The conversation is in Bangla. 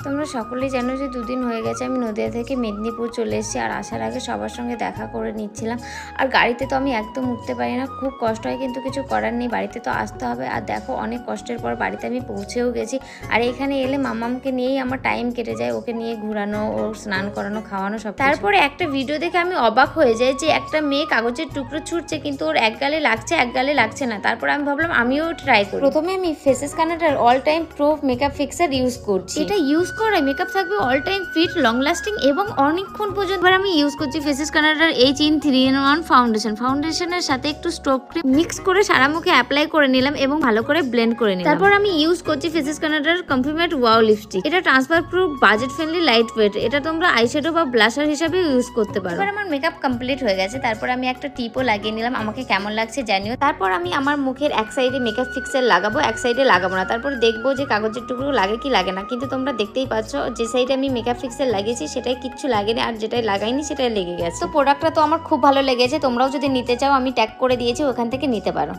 তোমরা সকলেই জানো যে দুদিন হয়ে গেছে আমি নদিয়া থেকে মেদিনীপুর চলে এসেছি, আর আসার আগে সবার সঙ্গে দেখা করে নিচ্ছিলাম। আর গাড়িতে তো আমি একদম উঠতে পারি না, খুব কষ্ট হয়, কিন্তু কিছু করার নেই, বাড়িতে তো আসতে হবে। আর দেখো অনেক কষ্টের পর বাড়িতে আমি পৌঁছেও গেছি। আর এখানে এলে মামামকে নিয়েই আমার টাইম কেটে যায়, ওকে নিয়ে ঘোরানো, ওর স্নান করানো, খাওয়ানো সব। তারপরে একটা ভিডিও দেখে আমি অবাক হয়ে যাই যে একটা মেয়ে কাগজের টুকরো ছুটছে, কিন্তু ওর এক গালে লাগছে এক গালে লাগছে না। তারপর আমি ভাবলাম আমিও ট্রাই করি। প্রথমে আমি ফেসেস কানাডার all time pro makeup fixer use করছি। এটা ইউজ করে মেকআপ থাকবে all time fit, long lasting এবং অনেকক্ষণ পর্যন্ত। আমি ইউজ করছি ফেসেস কানাডার H-in 3-in-1 ফাউন্ডেশন। ফাউন্ডেশনের সাথে একটু স্ট্রোক ক্রিম মিক্স করে সারা মুখে অ্যাপ্লাই করে নিলাম এবং ভালো করে ব্লেন্ড করে নিলাম। তারপর আমি ইউজ করছি ফেসেস কানাডার কমপ্লিমেন্ট ওয়াও লিপস্টিক। এটা transfer proof, budget friendly, light weight. এটা তোমরা আইশ্যাডো বা ব্লাশার হিসেবে ইউজ করতে পারো। এবার আমার মেকআপ কমপ্লিট হয়ে গেছে। তারপর আমি একটা টিপও লাগিয়ে নিলাম, আমাকে কেমন লাগছে জানিও। তারপর আমি আমার মুখের এক সাইডে মেকআপ ফিক্সার লাগাবো, এক সাইডে লাগাবো না। তারপর দেখবো যে কাগজের টুকরো লাগে কি লাগে না। কিন্তু তোমরা দেখতেই পাচ্ছ যে সাইডে আমি মেকআপ ফিক্সার লাগিয়েছি সেটাই কিচ্ছু লাগেনি, আর যেটাই লাগাইনি সেটাই লেগে গেছে। তো প্রোডাক্টটা তো আমার খুব ভালো লেগেছে। তোমরাও যদি নিতে চাও আমি ট্যাগ করে দিয়েছি, ওখান থেকে নিতে পারো।